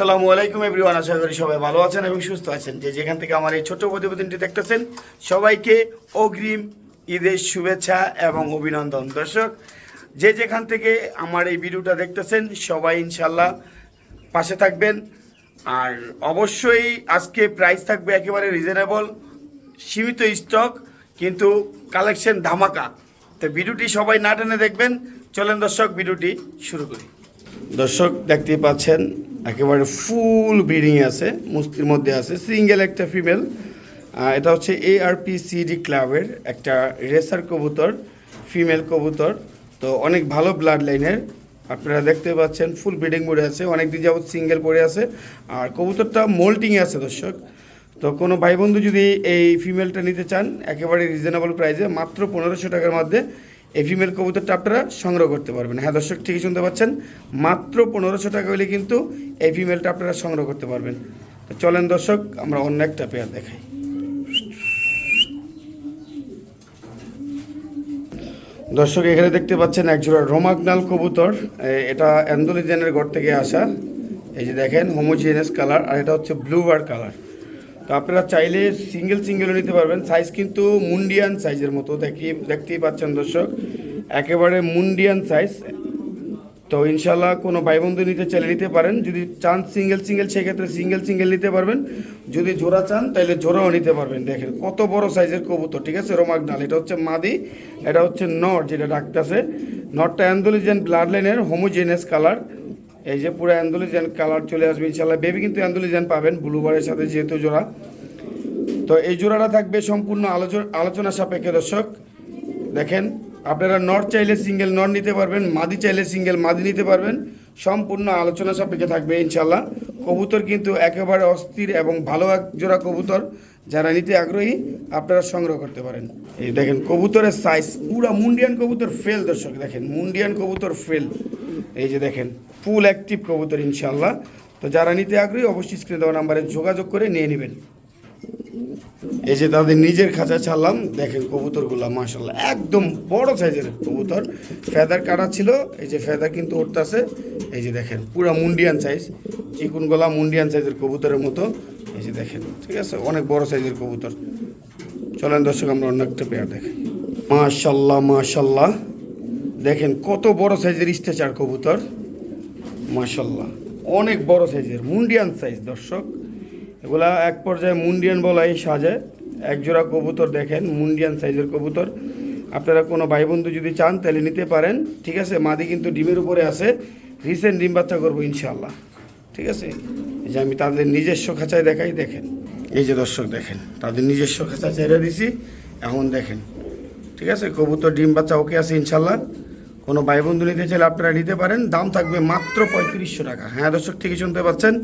আসসালামু আলাইকুম এভরিওয়ান, আশা করি সবাই ভালো আছেন এবং সুস্থ আছেন। যেখান থেকে আমার এই ছোট্ট প্রতিবেদনটি দেখতেছেন, সবাইকে অগ্রিম ঈদের শুভেচ্ছা এবং অভিনন্দন। দর্শক, যেখান থেকে আমার এই ভিডিওটা দেখতেছেন, সবাই ইনশাল্লাহ পাশে থাকবেন। আর অবশ্যই আজকে প্রাইস থাকবে একেবারে রিজনেবল, সীমিত স্টক, কিন্তু কালেকশন ধামাকা। তো ভিডিওটি সবাই না টেনে দেখবেন। চলেন দর্শক, ভিডিওটি শুরু করি। দর্শক, দেখতেই পাচ্ছেন একেবারে ফুল ব্রিডিং আছে, মুস্তির মধ্যে আছে সিঙ্গেল একটা ফিমেল। এটা হচ্ছে ARPCD ক্লাবের একটা রেসার কবুতর, ফিমেল কবুতর। তো অনেক ভালো ব্লাড লাইনের, আপনারা দেখতে পাচ্ছেন ফুল ব্রিডিং মোডে আছে, অনেক দিন যাবত সিঙ্গেল পড়ে আছে। আর কবুতরটা মোল্টিংয়ে আছে দর্শক। তো কোনো ভাই বন্ধু যদি এই ফিমেলটা নিতে চান একেবারে রিজনেবল প্রাইসে মাত্র 1500 টাকার মধ্যে এই ফিমেল কবুতরটা আপনারা সংগ্রহ করতে পারবেন। হ্যাঁ দর্শক, ঠিকই শুনতে পাচ্ছেন, মাত্র 1500 টাকা হলে কিন্তু এই ফিমেলটা আপনারা সংগ্রহ করতে পারবেন। তো চলেন দর্শক, আমরা অন্য একটা পেয়ার দেখাই। দর্শক, এখানে দেখতে পাচ্ছেন একজোড়া রোমাগনাল কবুতর। এটা অ্যান্ডোলিজেনের ঘর থেকে আসা। এই যে দেখেন, হোমোজিনিয়াস কালার, আর এটা হচ্ছে ব্লু বার কালার। তো আপনারা চাইলে সিঙ্গেলও নিতে পারবেন। সাইজ কিন্তু মুন্ডিয়ান সাইজের মতো দেখতেই পাচ্ছেন দর্শক, একেবারে মুন্ডিয়ান সাইজ। তো ইনশাল্লাহ কোনো ভাই বন্ধু নিতে চাইলে নিতে পারেন। যদি চান সিঙ্গেল সেক্ষেত্রে সিঙ্গেল নিতে পারবেন। যদি জোড়া চান তাহলে জোড়াও নিতে পারবেন। দেখেন কত বড় সাইজের কবুতর, ঠিক আছে। রোমাগনাল, এটা হচ্ছে মাদি, এটা হচ্ছে নর যেটা ডাকতেছে। নরটা অ্যান্ডোলিজিয়ান ব্লাড লাইনের, হোমোজিনিয়াস কালার। এই যে পুরো অ্যান্ডোলিজিয়ান কালার চলে আসবে ইনশাল্লাহ। বেবি কিন্তু অ্যান্ডোলিজিয়ান পাবেন ব্লুবারের সাথে, যেহেতু জোড়া। তো এই জোড়াটা থাকবে সম্পূর্ণ আলোচনা সাপেক্ষে দর্শক। দেখেন, আপনারা নর চাইলে সিঙ্গেল নর নিতে পারবেন, মাদি চাইলে সিঙ্গেল মাদি নিতে পারবেন। সম্পূর্ণ আলোচনা সাপেক্ষে থাকবে ইনশাল্লাহ। কবুতর কিন্তু একেবারে অস্থির এবং ভালো এক জোড়া কবুতর, যারা নিতে আগ্রহী আপনারা সংগ্রহ করতে পারেন। এই দেখেন কবুতরের সাইজ, পুরা মুন্ডিয়ান কবুতর ফেল দর্শক। দেখেন মুন্ডিয়ান কবুতর ফেল, এই যে দেখেন ফুল অ্যাক্টিভ কবুতর ইনশাল্লাহ। তো যারা নিতে আগ্রহী অবশ্যই স্ক্রিনে দেওয়া নাম্বারে যোগাযোগ করে নিয়ে নেবেন। এই যে তাদের নিজের খাঁচা ছাড়লাম, দেখেন কবুতরগুলো মাশাআল্লাহ একদম বড় সাইজের কবুতর। ফেদার কাটা ছিল, এই যে ফেদার কিন্তু উঠতেছে। এই যে দেখেন পুরো মুন্ডিয়ান সাইজ, চিকুন গলা মুন্ডিয়ান সাইজের কবুতরের মতো। এই যে দেখেন, ঠিক আছে, অনেক বড় সাইজের কবুতর। চলেন দর্শক, আমরা অন্য একটা পেয়ার দেখি। মাশাআল্লাহ, দেখেন কত বড় সাইজের স্ট্রেচার কবুতর, মাশাআল্লাহ অনেক বড় সাইজের মুন্ডিয়ান সাইজ দর্শক। এগুলা এক পর্যায়ে মুন্ডিয়ান বলাই সাজে। একজোড়া কবুতর দেখেন, মুন্ডিয়ান সাইজের কবুতর। আপনারা কোনো ভাই বন্ধু যদি চান তাহলে নিতে পারেন, ঠিক আছে। মাদি কিন্তু ডিমের উপরে আছে, রিসেন্ট ডিম বাচ্চা করবো ইনশাল্লাহ, ঠিক আছে। এই যে আমি তাদের নিজস্ব খাঁচায় দেখাই, দেখেন এই যে দর্শক দেখেন তাদের নিজস্ব খাঁচা ছেড়ে দিছি এখন, দেখেন ঠিক আছে। কবুতর ডিম বাচ্চা ওকে আছে ইনশাল্লাহ। কোনো ভাই বন্ধু নিতে চাইলে আপনারা নিতে পারেন। দাম থাকবে মাত্র 3500 টাকা। হ্যাঁ দর্শক, ঠিকই শুনতে পাচ্ছেন,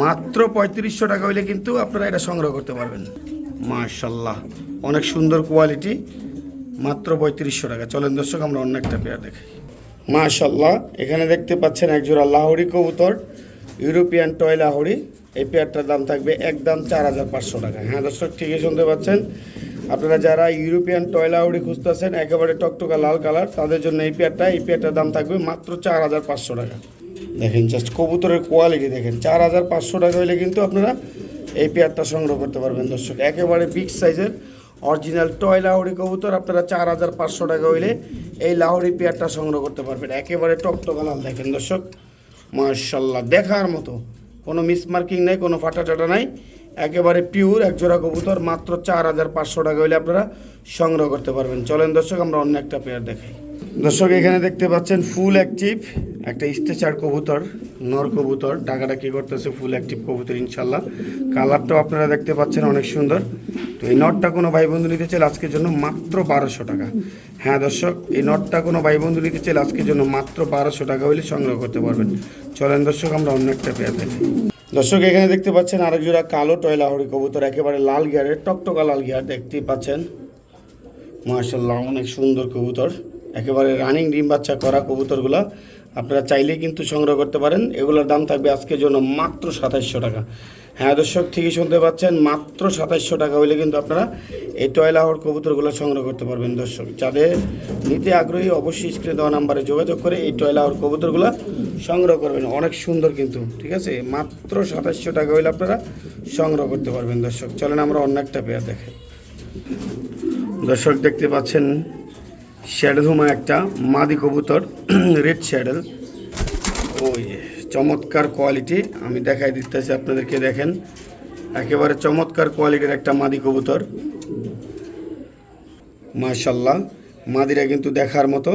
মাত্র 3500 টাকা হইলে কিন্তু আপনারা এটা সংগ্রহ করতে পারবেন। মাশাআল্লাহ অনেক সুন্দর কোয়ালিটি, মাত্র 3500 টাকা। চলেন দর্শক, আমরা অন্য একটা পেয়ার দেখাই। মাশাআল্লাহ, এখানে দেখতে পাচ্ছেন একজোড়া লাহোরি কবুতর, ইউরোপিয়ান টয় লাহোরি। এই পেয়ারটার দাম থাকবে একদম 4500 টাকা। হ্যাঁ দর্শক, ঠিকই শুনতে পাচ্ছেন, আপনারা যারা ইউরোপিয়ান টয় লাহোরি খুঁজতেছেন একেবারে টকটকা লাল কালার, তাদের জন্য এই পেয়ারটার দাম থাকবে মাত্র 4500 টাকা। দেখেন জাস্ট কবুতরের কোয়ালিটি দেখেন, 4500 টাকা হলে কিন্তু আপনারা এই পেয়ারটা সংগ্রহ করতে পারবেন দর্শক। একেবারে বিগ সাইজের অরিজিনাল টয় লাহোরি কবুতর, আপনারা 4500 টাকা হইলে এই লাহোরি পেয়ারটা সংগ্রহ করতে পারবেন। একেবারে টকটকা লাল দেখেন দর্শক, মাশাআল্লাহ দেখার মতো, কোনো মিসমার্কিং নাই, কোনো ফাটা টাটা নাই, একেবারে পিওর একজোড়া কবুতর। মাত্র 4500 টাকা হইলে আপনারা সংগ্রহ করতে পারবেন। চলেন দর্শক, আমরা অন্য একটা পেয়ার দেখাই। দর্শক, এখানে দেখতে পাচ্ছেন ফুল অ্যাক্টিভ একটা স্ট্রেচার কবুতর, নর কবুতর, ডাকাডাকি করতেছে, ফুল অ্যাক্টিভ কবুতর ইনশাল্লাহ। কালারটাও আপনারা দেখতে পাচ্ছেন অনেক সুন্দর। তো এই নটটা কোনো ভাই বন্ধু নিতে চাইলে আজকের জন্য মাত্র 1200 টাকা। হ্যাঁ দর্শক, এই নটটা কোনো ভাই বন্ধু নিতে চাইলে আজকের জন্য মাত্র 1200 টাকা হইলে সংগ্রহ করতে পারবেন। চলেন দর্শক, আমরা অন্য একটা পেয়ার দেখি। দর্শক, এখানে দেখতে পাচ্ছেন আরেক জোড়া কালো টয় লাহোরি কবুতর, একেবারে লাল গিয়ারের, টকটকা লাল গিয়ার দেখতেই পাচ্ছেন। মাশাআল্লাহ অনেক সুন্দর কবুতর, একেবারে রানিং ডিম বাচ্চা করা কবুতরগুলা। আপনারা চাইলেই কিন্তু সংগ্রহ করতে পারেন। এগুলোর দাম থাকবে আজকের জন্য মাত্র 2700 টাকা। হ্যাঁ দর্শক, ঠিকই শুনতে পাচ্ছেন, মাত্র 2700 টাকা হইলে কিন্তু আপনারা এই টয়লাহর কবুতরগুলো সংগ্রহ করতে পারবেন। দর্শক, যাদের নিতে আগ্রহী অবশ্যই স্ক্রিনে দেওয়া নাম্বারে যোগাযোগ করে এই টয়লাহর কবুতরগুলো সংগ্রহ করবেন। অনেক সুন্দর কিন্তু, ঠিক আছে, মাত্র 2700 টাকা হইলে আপনারা সংগ্রহ করতে পারবেন। দর্শক চলেন আমরা অন্য একটা পেয়ার দেখে। দর্শক দেখতে পাচ্ছেন শ্যাডেল হুমা একটা মাদি কবুতর, রেড শ্যাডেল। ওই চমৎকার কোয়ালিটি, আমি দেখাই দিতেছি আপনাদেরকে। দেখেন একেবারে চমৎকার কোয়ালিটির একটা মাদি কবুতর, মাশাল্লাহ। মাদিরা কিন্তু দেখার মতো।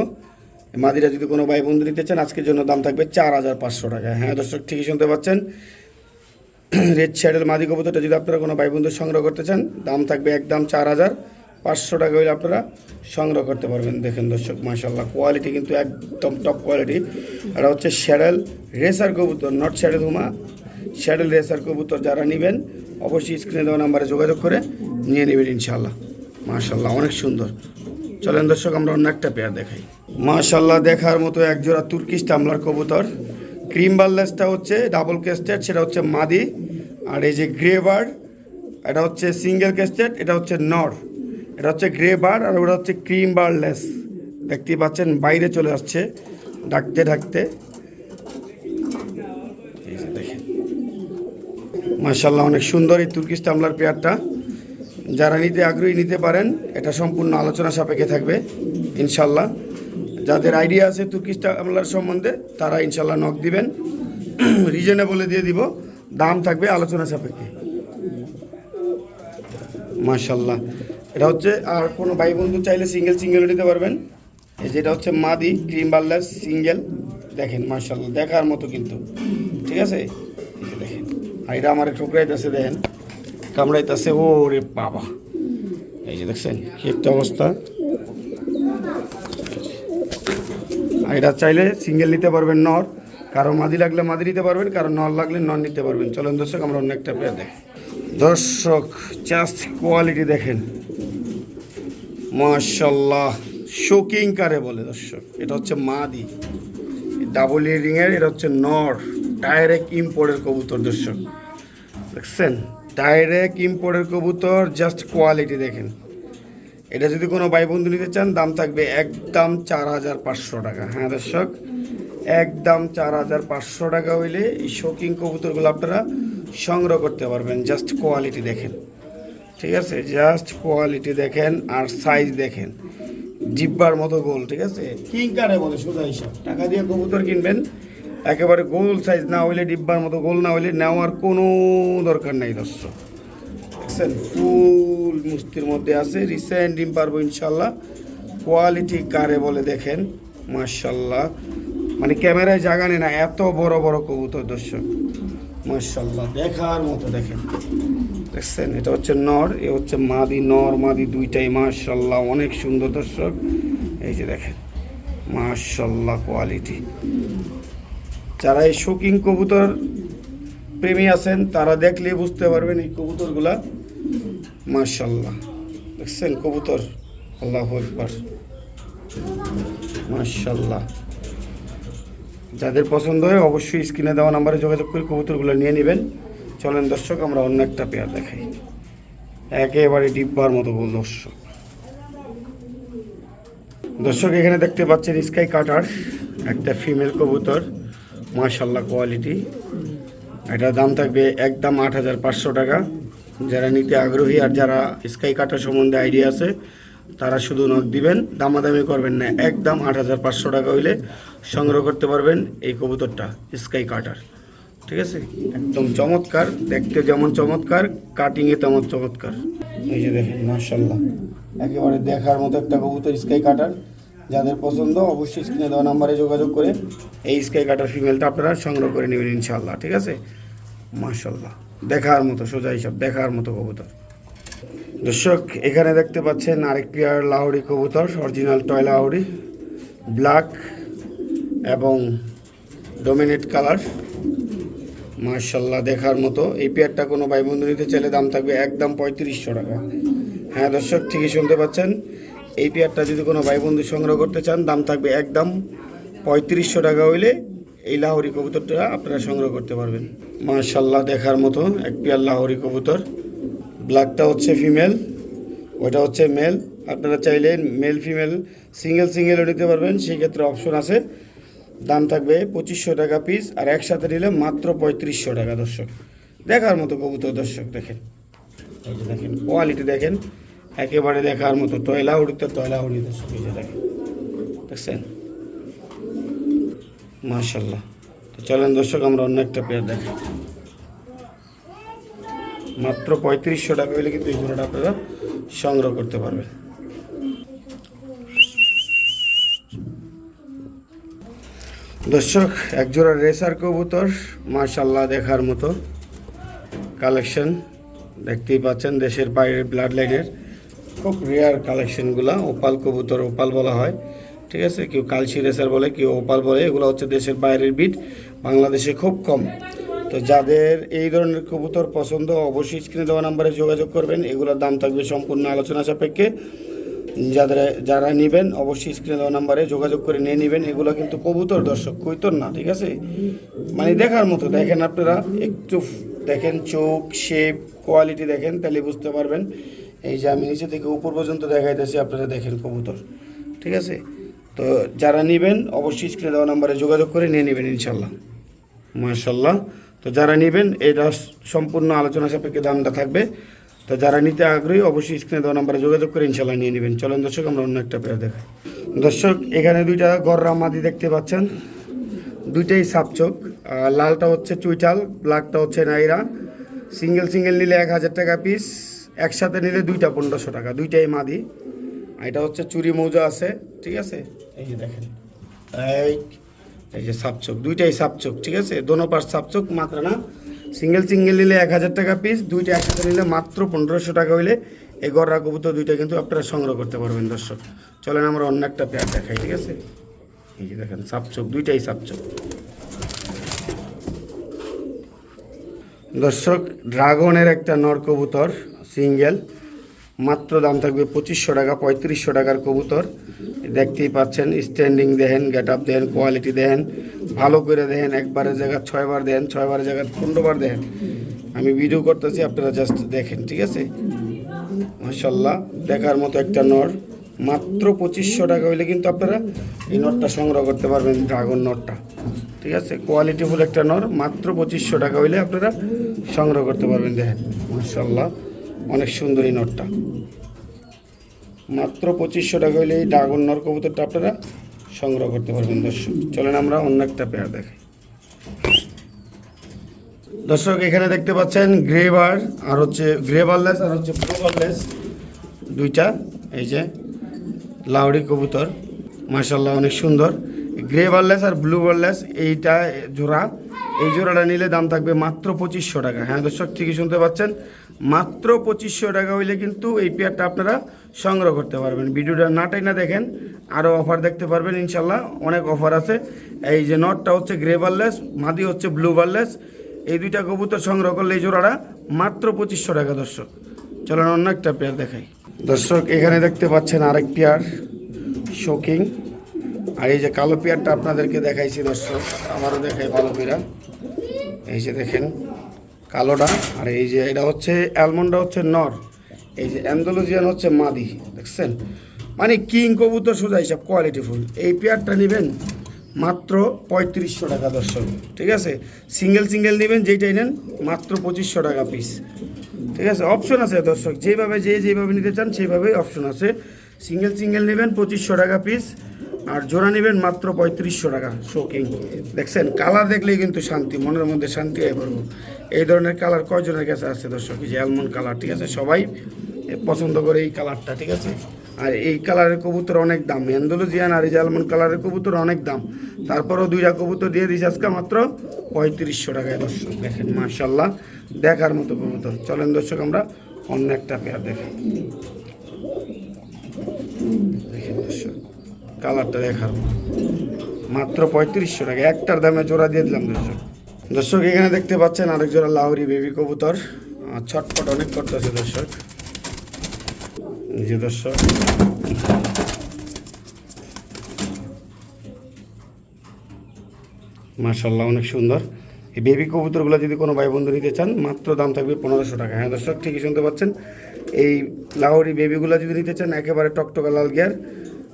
মাদিরা যদি কোনো ভাই বন্ধু নিতে চান আজকের জন্য দাম থাকবে 4500 টাকা। হ্যাঁ দর্শক, ঠিকই শুনতে পাচ্ছেন, রেড শ্যাডেল মাদি কবুতরটা যদি আপনারা কোনো ভাই বন্ধু সংগ্রহ করতে চান দাম থাকবে একদম 4500 টাকা হইলে আপনারা সংগ্রহ করতে পারবেন। দেখেন দর্শক, মাশাল্লাহ, কোয়ালিটি কিন্তু একদম টপ কোয়ালিটি। এটা হচ্ছে শ্যাডেল রেসার কবুতর, নট শ্যাডেল হুমা, শ্যাডেল রেসার কবুতর। যারা নেবেন অবশ্যই স্ক্রিনে দেওয়া নাম্বারে যোগাযোগ করে নিয়ে নেবেন ইনশাল্লাহ। মাশাল্লাহ, অনেক সুন্দর। চলেন দর্শক আমরা অন্য একটা পেয়ার দেখাই। মাশাল্লাহ, দেখার মতো একজোড়া তুর্কিশ টামলার কবুতর। ক্রিম বার্লেসটা হচ্ছে ডাবল কেস্টেড, সেটা হচ্ছে মাদি। আর এই যে গ্রে বার্ড, এটা হচ্ছে সিঙ্গেল কেস্টেড, এটা হচ্ছে নর। এটা হচ্ছে গ্রে বার্ড আর ওটা হচ্ছে ক্রিম বার্লেস। দেখতেই পাচ্ছেন বাইরে চলে আসছে ডাকতে ডাকতে। এই যে দেখেন, মাশাল্লাহ, অনেক সুন্দর এই তুর্কিশ টামলার পেয়ারটা। যারা নিতে আগ্রহী নিতে পারেন, এটা সম্পূর্ণ আলোচনা সাপেক্ষে থাকবে ইনশাল্লাহ। যাদের আইডিয়া আছে তুর্কিশ টামলার সম্বন্ধে তারা ইনশাল্লাহ নক দিবেন, রিজনেবলে দিয়ে দিব, দাম থাকবে আলোচনা সাপেক্ষে। মাশাল্লাহ, এটা হচ্ছে, আর কোনো ভাই বন্ধু চাইলে সিঙ্গেল নিতে পারবেন। এই যেটা হচ্ছে মাদি ক্রিম বার্লেস সিঙ্গেল। দেখেন মাশাল্লাহ, দেখার মতো কিন্তু, ঠিক আছে। দেখেন, আর এটা আমার ঠোকরাইতেছে, দেখেন কামড়াইতেছে, ও রে বাবা, এই যে দেখছেন কি একটা অবস্থা। আর এটা চাইলে সিঙ্গেল নিতে পারবেন নর, কারো মাদি লাগলে মাদি নিতে পারবেন, কারো নর লাগলে নর নিতে পারবেন। চলেন দর্শক আমরা অন্য একটা পেয়ার দেখি। দর্শক জাস্ট কোয়ালিটি দেখেন, মাশাল্লাহ, শোকিং কারে বলে দর্শক। এটা হচ্ছে মাদি ডাবল ইয়ারিংয়ের, এটা হচ্ছে নর, ডাইরেক্ট ইম্পোর্টের কবুতর। দর্শক দেখছেন, ডাইরেক্ট ইম্পোর্টের কবুতর, জাস্ট কোয়ালিটি দেখেন। এটা যদি কোনো ভাই বন্ধু নিতে চান দাম থাকবে একদম 4500 টাকা। হ্যাঁ দর্শক, একদম 4500 টাকা হইলে এই শোকিং কবুতরগুলো আপনারা সংগ্রহ করতে পারবেন। জাস্ট কোয়ালিটি দেখেন, ঠিক আছে, জাস্ট কোয়ালিটি দেখেন আর সাইজ দেখেন, জিব্বার মতো গোল, ঠিক আছে। কিং কারে বলে সোজা হিসাব, টাকা দিয়ে কবুতর কিনবেন, একেবারে গোল সাইজ না হইলে, ডিব্বার মতো গোল না হইলে নেওয়ার কোনো দরকার নেই। দর্শক দেখছেন, ফুল মুস্তির মধ্যে আছে, রিসেন্ট ডিম পারবো ইনশাল্লাহ। কোয়ালিটি কারে বলে দেখেন, মাশাল্লাহ, মানে ক্যামেরায় জায়গা নেই না, এত বড় বড় কবুতর। দর্শক মাশাল্লাহ, দেখার মতো দেখেন, দেখছেন। এটা হচ্ছে নর, এ হচ্ছে মাদি। নর মাদি দুইটাই মাশাল্লাহ অনেক সুন্দর। দর্শক এই যে দেখেন, মাশাল্লাহ কোয়ালিটি। যারা এই শৌকিং কবুতর প্রেমী আছেন তারা দেখলেই বুঝতে পারবেন এই কবুতরগুলা। মাশাল্লাহ, দেখছেন কবুতর, আল্লাহু আকবার, মাশাল্লাহ। যাদের পছন্দ হয় অবশ্যই স্ক্রিনে দেওয়া নাম্বারে যোগাযোগ করে কবুতরগুলো নিয়ে নেবেন। চলেন দর্শক আমরা অন্য একটা পেয়ার দেখাই, একেবারে ডিব্বার মতো গোল। দর্শক এখানে দেখতে পাচ্ছেন স্কাই কাটার একটা ফিমেল কবুতর, মাশাল্লাহ কোয়ালিটি। এটার দাম থাকবে একদম 8500 টাকা। যারা নিতে আগ্রহী আর যারা স্কাই কাটার সম্বন্ধে আইডিয়া আছে তারা শুধু নক দিবেন, দামাদামি করবেন না। একদম 8500 টাকা হইলে সংগ্রহ করতে পারবেন এই কবুতরটা, স্কাই কাটার, ঠিক আছে। একদম চমৎকার, দেখতে যেমন চমৎকার, কাটিংয়ে তেমন চমৎকার। এই যে দেখেন মাশাল্লাহ, একেবারে দেখার মতো একটা কবুতর স্কাই কাটার। যাদের পছন্দ অবশ্যই স্ক্রিনে দেওয়া নাম্বারে যোগাযোগ করে এই স্কাই কাটার ফিমেলটা আপনারা সংগ্রহ করে নেবেন ইনশাল্লাহ, ঠিক আছে। মাশাল্লাহ, দেখার মতো, সোজা হিসাব দেখার মতো কবুতর। দর্শক এখানে দেখতে পাচ্ছেন আরেক পেয়ার লাহোরি কবুতর, অরিজিনাল টয় লাহোরি, ব্ল্যাক এবং ডোমিনেট কালার। মাশাল্লাহ, দেখার মতো। এই পেয়ারটা কোনো ভাই বন্ধু নিতে চাইলে দাম থাকবে একদম 3500 টাকা। হ্যাঁ দর্শক, ঠিকই শুনতে পাচ্ছেন, এই পেয়ারটা যদি কোনো ভাই বন্ধু সংগ্রহ করতে চান দাম থাকবে একদম 3500 টাকা হইলে এই লাহোরি কবুতরটা আপনারা সংগ্রহ করতে পারবেন। মাশাআল্লাহ, দেখার মতো এক পেয়ার লাহোরি কবুতর। ব্ল্যাকটা হচ্ছে ফিমেল, ওইটা হচ্ছে মেল। আপনারা চাইলে মেল ফিমেল সিঙ্গেলও নিতে পারবেন, সেই ক্ষেত্রে অপশন আছে। দাম থাকবে 2500 টাকা পিস, আর একসাথে নিলে মাত্র 3500 টাকা। দর্শক দেখার মতো কবুতর, দর্শক দেখেন, এই যে দেখেন কোয়ালিটি দেখেন, একেবারে দেখার মতো। টয়লা উড়িতে দর্শক, এই যে দেখেন, দেখছেন মাশাআল্লাহ। তো চলেন দর্শক আমরা অন্য একটা পেয়ার দেখি। মাত্র 3500 টাকা হলে কিন্তু এই জোড়াটা আপনারা সংগ্রহ করতে পারবেন। দর্শক এক জোড়া রেসার কবুতর, মাশাআল্লাহ দেখার মতো কালেকশন। দেখতেই পাচ্ছেন দেশের বাইরের ব্লাড লাইনের খুব রেয়ার কালেকশনগুলো। ওপাল কবুতর, ওপাল বলা হয়, ঠিক আছে। কেউ কালশি রেসার বলে, কেউ ওপাল বলে। এগুলো হচ্ছে দেশের বাইরের বিট, বাংলাদেশে খুব কম। তো যাদের এই ধরনের কবুতর পছন্দ অবশ্যই স্ক্রিনে দেওয়া নাম্বারে যোগাযোগ করবেন। এগুলোর দাম থাকবে সম্পূর্ণ আলোচনা সাপেক্ষে। যারা নেবেন অবশ্যই স্ক্রিনে দেওয়া নাম্বারে যোগাযোগ করে নিয়ে নেবেন। এগুলো কিন্তু কবুতর দর্শক, কৈতর না, ঠিক আছে। মানে দেখার মতো। দেখেন আপনারা একটু দেখেন, চোখ শেপ কোয়ালিটি দেখেন, তাহলে বুঝতে পারবেন। এই যে আমি নিচে থেকে উপর পর্যন্ত দেখাইতেছি, আপনারা দেখেন কবুতর, ঠিক আছে। তো যারা নেবেন অবশ্যই স্ক্রিনে দেওয়া নাম্বারে যোগাযোগ করে নিয়ে নেবেন ইনশাল্লাহ। মাশাআল্লাহ। তো যারা নেবেন এটা সম্পূর্ণ আলোচনা সাপেক্ষে দামটা থাকবে। তো যারা নিতে আগ্রহী অবশ্যই স্ক্রিনে দেওয়া নাম্বারে যোগাযোগ করে ইনশাল্লাহ নিয়ে নেবেন। চলেন দর্শক আমরা অন্য একটা পেয়ার দেখাই। দর্শক এখানে দুইটা গররা মাদি দেখতে পাচ্ছেন, দুইটাই সাপচোক। লালটা হচ্ছে চুইটাল, ব্ল্যাকটা হচ্ছে নাইরা। সিঙ্গেল নিলে 1000 টাকা পিস, একসাথে নিলে দুইটা 1500 টাকা। দুইটাই মাদি। এটা হচ্ছে চুরি মৌজা আছে, ঠিক আছে। এই যে দেখেন, এই যে সাপচোক, দুইটাই সাপচোক, ঠিক আছে। দোনো পাশ সাপচোক, মাত্র না। সিঙ্গেল নিলে 1000 টাকা পিস, দুইটা একসাথে নিলে মাত্র 1500 টাকা হইলে এই গররা কবুতর দুইটা কিন্তু আপনারা সংগ্রহ করতে পারবেন। দর্শক চলেন আমরা অন্য একটা পেয়ার দেখাই, ঠিক আছে। এই যে দেখেন সাপচোক, দুইটাই সাপচোক। দর্শক ড্রাগনের একটা নর কবুতর সিঙ্গেল, মাত্র দাম থাকবে 2500 টাকা। 3500 টাকার কবুতর। দেখতেই পাচ্ছেন, স্ট্যান্ডিং দেখেন, গেট আপ দেখেন, কোয়ালিটি দেখেন, ভালো করে দেখেন। একবারের জায়গা 6 বার দেখেন, 6 বারের জায়গা 15 বার দেখেন। আমি ভিডিও করতেছি, আপনারা জাস্ট দেখেন, ঠিক আছে। মাশাআল্লাহ দেখার মতো একটা নর। মাত্র 2500 টাকা হইলে কিন্তু আপনারা এই নটটা সংগ্রহ করতে পারবেন, ড্রাগন নটটা, ঠিক আছে। কোয়ালিটিফুল একটা নর, মাত্র 2500 টাকা হইলে আপনারা সংগ্রহ করতে পারবেন। দেখেন মাশাআল্লাহ অনেক সুন্দর এই নটটা। মাত্র 2500 টাকা হইলে এই ড্রাগন নর কবুতরটা আপনারা সংগ্রহ করতে পারবেন। দর্শক চলেন আমরা অন্য একটা পেয়ার দেখাই। দর্শক এখানে দেখতে পাচ্ছেন গ্রেবার আর হচ্ছে গ্রেবারলেস আর হচ্ছে ব্লুবারলেস দুইটা। এই যে লাউড়ি কবুতর, মাশাআল্লাহ অনেক সুন্দর। গ্রেবারলেস আর ব্লুবারলেস এইটা জোড়া, এই জোড়াটা নিলে দাম থাকবে মাত্র 2500 টাকা। হ্যাঁ দর্শক ঠিকই শুনতে পাচ্ছেন, মাত্র 2500 টাকা হইলে কিন্তু এই পেয়ারটা আপনারা সংগ্রহ করতে পারবেন। ভিডিওটা নাটাই না দেখেন, আরও অফার দেখতে পারবেন ইনশাল্লাহ, অনেক অফার আছে। এই যে নটটা হচ্ছে গ্রেবারলেস, মাদি হচ্ছে ব্লুবারলেস। এই দুইটা কবুতর সংগ্রহ করলে এই জোড়াটা মাত্র 2500 টাকা। দর্শক চলেন অন্য একটা পেয়ার দেখাই। দর্শক এখানে দেখতে পাচ্ছেন আরেক পেয়ার শোকিং, আর এই যে কালো পেয়ারটা আপনাদেরকে দেখাইছি দর্শক, আমারও দেখাই ভালো পেয়ারা। এই যে দেখেন কালোটা, আর এই যে এটা হচ্ছে অ্যালমন্ডটা হচ্ছে নর, এই যে অ্যান্ডালুজিয়ান হচ্ছে মাদি। দেখছেন মানে কিং কবুতর সোজা হিসাব, কোয়ালিটিফুল। এই পেয়ারটা নেবেন মাত্র 3500 টাকা। দর্শক ঠিক আছে, সিঙ্গেল নেবেন যেইটাই নেন মাত্র 2500 টাকা পিস, ঠিক আছে। অপশন আছে দর্শক, যেভাবে নিতে চান সেইভাবেই অপশন আছে। সিঙ্গেল নেবেন 2500 টাকা পিস, আর জোড়া নেবেন মাত্র 3500 টাকা। শোকিং দেখছেন, কালার দেখলেই কিন্তু শান্তি, মনের মধ্যে শান্তি হয়ে পড়বো। এই ধরনের কালার কয়জনের কাছে আছে দর্শক? এই যে অ্যালমন্ড কালার, ঠিক আছে, সবাই পছন্দ করে এই কালারটা, ঠিক আছে। আর এই কালারের কবুতর অনেক দাম, অ্যান্ডালুজিয়ান আর এই যে অ্যালমন্ড কালারের কবুতর অনেক দাম। তারপরেও দুইটা কবুতর দিয়ে দিয়েছে আজকে মাত্র 3500 টাকায়। দর্শক দেখেন মাশাআল্লাহ দেখার মতো কবুতর। চলেন দর্শক আমরা অন্য একটা পেয়ার দেখেন। দেখেন দর্শক কালারটা দেখার মাত্র 3500 টাকা, একটার দামে জোড়া দিয়ে দিলাম দর্শক। এখানে দেখতে পাচ্ছেন আরেক জোড়া লাহোরি বেবি কবুতর, ছটপট অনেক করতেছে দর্শক। যে দর্শক মাশাআল্লাহ অনেক সুন্দর। এই বেবি কবুতরগুলো যদি কোনো ভাই বন্ধু নিতে চান মাত্র দাম থাকবে 1500 টাকা। হ্যাঁ দর্শক ঠিকই শুনতে পাচ্ছেন, এই লাহোরি বেবিগুলো যদি নিতে চান একেবারে টকটকা লাল গিয়ার,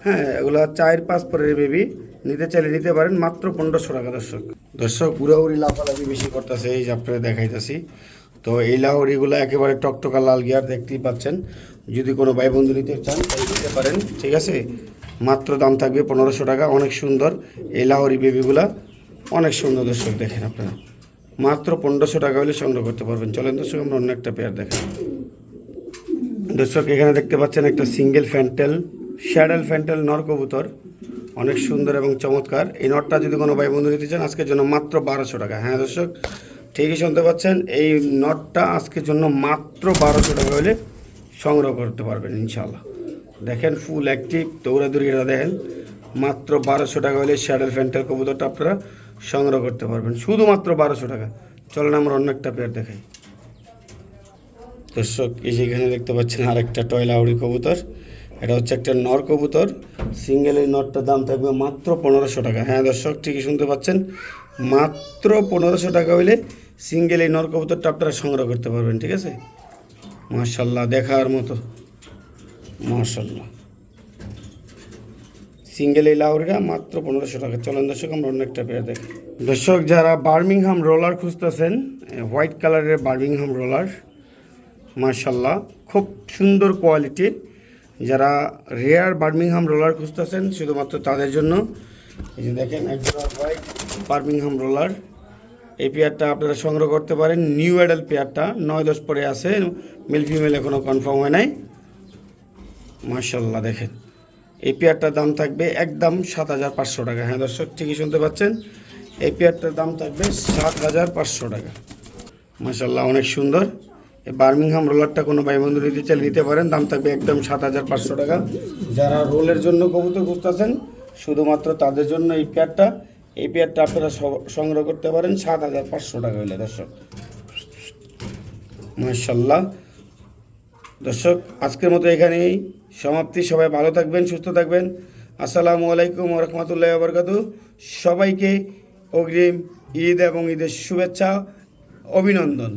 হ্যাঁ এগুলো 4-5 পরের বেবি, নিতে চাইলে নিতে পারেন মাত্র 1500 টাকা। দর্শক দর্শক উড়াউড়ি লাফালাফি বেশি করতেছে, এই যে আপনারা দেখাইতেছি। তো এই লাহোরিগুলো একেবারে টকটকা লাল গিয়ার দেখতেই পাচ্ছেন, যদি কোনো ভাই বন্ধু নিতে চান তাহলে নিতে পারেন, ঠিক আছে। মাত্র দাম থাকবে 1500 টাকা। অনেক সুন্দর এই লাহোরি বেবিগুলা, অনেক সুন্দর দর্শক দেখেন আপনারা, মাত্র 1500 টাকা হলে সংগ্রহ করতে পারবেন। চলেন দর্শক আমরা অন্য একটা পেয়ার দেখেন। দর্শক এখানে দেখতে পাচ্ছেন একটা সিঙ্গেল ফ্যান্টেল শ্যাডেল ফ্যান্টেল নর কবুতর, অনেক সুন্দর এবং চমৎকার। এই নটটা যদি কোনো ভাই বন্ধু নিতে চান আজকের জন্য মাত্র 1200 টাকা। হ্যাঁ দর্শক ঠিকই শুনতে পাচ্ছেন, এই নটটা আজকের জন্য মাত্র 1200 টাকা হলে সংগ্রহ করতে পারবেন ইনশাআল্লাহ। দেখেন ফুল অ্যাক্টিভ, দৌড়াদৌড়ি এটা দেখেন, মাত্র 1200 টাকা হলে শ্যাডেল ফ্যান্টেল কবুতরটা আপনারা সংগ্রহ করতে পারবেন, শুধুমাত্র 1200 টাকা। চলেন আমরা অন্য একটা পেয়ার দেখাই। দর্শক এই যেখানে দেখতে পাচ্ছেন আরেকটা টয় লাহোরি কবুতর, এটা হচ্ছে একটা নর কবুতর, সিঙ্গেল। এই নটটার দাম থাকবে মাত্র 1500 টাকা। হ্যাঁ দর্শক ঠিকই শুনতে পাচ্ছেন, মাত্র 1500 টাকা হইলে সিঙ্গেল এই নর কবুতরটা আপনারা সংগ্রহ করতে পারবেন, ঠিক আছে। মাশাআল্লাহ দেখার মতো, মাশাআল্লাহ সিঙ্গেল এই লাহোরিটা মাত্র 1500 টাকা। চলেন দর্শক আমরা অন্য একটা পেয়ার দেখি। দর্শক যারা বার্মিংহাম রোলার খুঁজতেছেন, হোয়াইট কালারের বার্মিংহাম রোলার, মাশাআল্লাহ খুব সুন্দর কোয়ালিটির, যারা রেয়ার বার্মিংহাম রোলার খুঁজতেছেন শুধুমাত্র তাদের জন্য এই যে দেখেন একজোড়া হোয়াইট বার্মিংহাম রোলার। এই পেয়ারটা আপনারা সংগ্রহ করতে পারেন, নিউ অ্যাডাল্ট পেয়ারটা 9-10 পরে আছে, মেল ফিমেল এখনও কনফার্ম হয় নাই। মাশাআল্লাহ দেখেন এই পেয়ারটার দাম থাকবে একদম 7500 টাকা। হ্যাঁ দর্শক ঠিকই শুনতে পাচ্ছেন, এই পেয়ারটার দাম থাকবে 7500 টাকা। মাশাআল্লাহ অনেক সুন্দর। এই বার্মিংহাম রোলারটা কোনো ভাই বন্ধু নিতে চাইলে নিতে পারেন, দাম থাকবে একদম 7500 টাকা। যারা রোলের জন্য কবুতর খুঁজতেছেন শুধুমাত্র তাদের জন্য এই পেয়ারটা আপনারা সংগ্রহ করতে পারেন 7500 টাকা হইলে। দর্শক মাশাআল্লাহ। দর্শক আজকের মতো এখানেই সমাপ্তি। সবাই ভালো থাকবেন, সুস্থ থাকবেন। আসসালামু আলাইকুম ওয়া রাহমাতুল্লাহি ওয়া বারাকাতুহু। সবাইকে অগ্রিম ঈদ এবং ঈদের শুভেচ্ছা, অভিনন্দন।